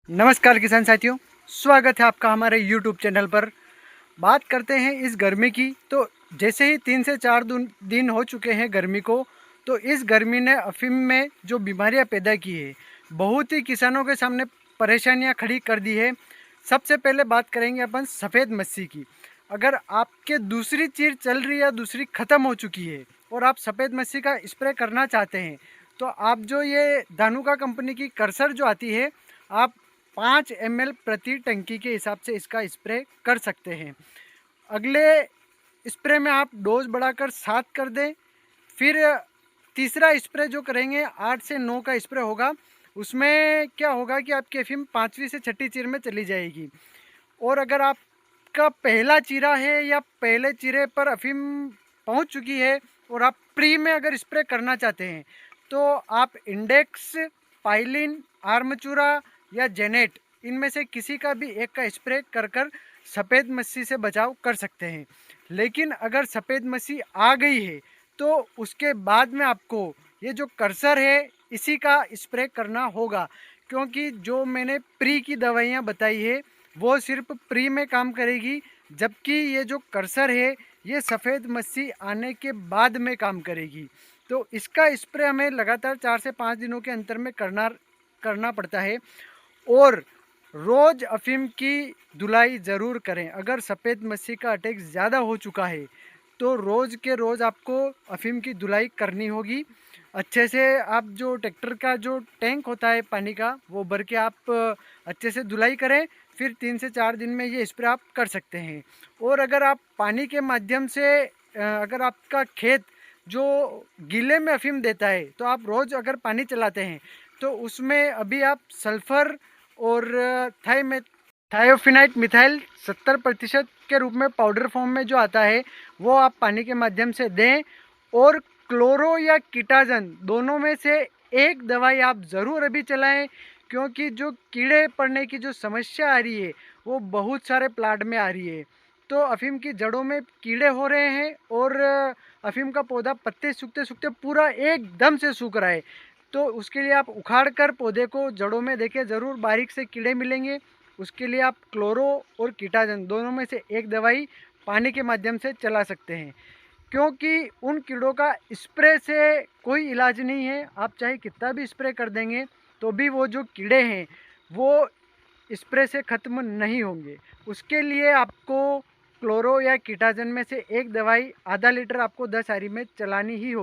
नमस्कार किसान साथियों, स्वागत है आपका हमारे YouTube चैनल पर। बात करते हैं इस गर्मी की। तो जैसे ही 3 से 4 दिन हो चुके हैं गर्मी को, तो इस गर्मी ने अफीम में जो बीमारियां पैदा की है, बहुत ही किसानों के सामने परेशानियां खड़ी कर दी है। सबसे पहले बात करेंगे अपन सफ़ेद मस्सी की। अगर आपके दूसरी चीर चल रही है, दूसरी ख़त्म हो चुकी है और आप सफ़ेद मस्सी का स्प्रे करना चाहते हैं, तो आप जो ये धानुका कंपनी की कर्सर जो आती है, आप 5 ml प्रति टंकी के हिसाब से इसका स्प्रे कर सकते हैं। अगले स्प्रे में आप डोज बढ़ाकर 7 कर दें। फिर तीसरा स्प्रे जो करेंगे 8 से 9 का स्प्रे होगा। उसमें क्या होगा कि आपकी अफीम 5वीं से 6ठी चीर में चली जाएगी। और अगर आपका पहला चीरा है या पहले चीरे पर अफीम पहुंच चुकी है और आप प्री में अगर स्प्रे करना चाहते हैं, तो आप इंडेक्स, पाइलिन, आर्मचूरा या जेनेट, इनमें से किसी का भी एक का स्प्रे कर कर सफ़ेद मस्सी से बचाव कर सकते हैं। लेकिन अगर सफ़ेद मस्सी आ गई है, तो उसके बाद में आपको ये जो कर्सर है इसी का स्प्रे करना होगा, क्योंकि जो मैंने प्री की दवाइयाँ बताई है वो सिर्फ प्री में काम करेगी, जबकि ये जो कर्सर है ये सफ़ेद मस्सी आने के बाद में काम करेगी। तो इसका स्प्रे हमें लगातार 4 से 5 दिनों के अंतर में करना पड़ता है। और रोज़ अफीम की धुलाई ज़रूर करें। अगर सफ़ेद मस्सी का अटैक ज़्यादा हो चुका है, तो रोज़ के रोज़ आपको अफीम की धुलाई करनी होगी। अच्छे से आप जो ट्रैक्टर का जो टैंक होता है पानी का, वो भर के आप अच्छे से धुलाई करें। फिर 3 से 4 दिन में ये स्प्रे आप कर सकते हैं। और अगर आप पानी के माध्यम से अगर आपका खेत जो गीले में अफीम देता है, तो आप रोज़ अगर पानी चलाते हैं, तो उसमें अभी आप सल्फ़र और थायोफिनाइट मिथाइल 70% के रूप में पाउडर फॉर्म में जो आता है, वो आप पानी के माध्यम से दें। और क्लोरो या कीटाजन दोनों में से एक दवाई आप ज़रूर अभी चलाएं, क्योंकि जो कीड़े पड़ने की जो समस्या आ रही है वो बहुत सारे प्लांट में आ रही है। तो अफीम की जड़ों में कीड़े हो रहे हैं और अफीम का पौधा पत्ते सूखते सूखते पूरा एकदम से सूख रहा है। तो उसके लिए आप उखाड़ कर पौधे को जड़ों में देखिए, ज़रूर बारीक से कीड़े मिलेंगे। उसके लिए आप क्लोरो और कीटाजन दोनों में से एक दवाई पानी के माध्यम से चला सकते हैं, क्योंकि उन कीड़ों का स्प्रे से कोई इलाज नहीं है। आप चाहे कितना भी स्प्रे कर देंगे, तो भी वो जो कीड़े हैं वो स्प्रे से ख़त्म नहीं होंगे। उसके लिए आपको क्लोरो या कीटाजन में से एक दवाई आधा लीटर आपको 10 आरी में चलानी ही होगी।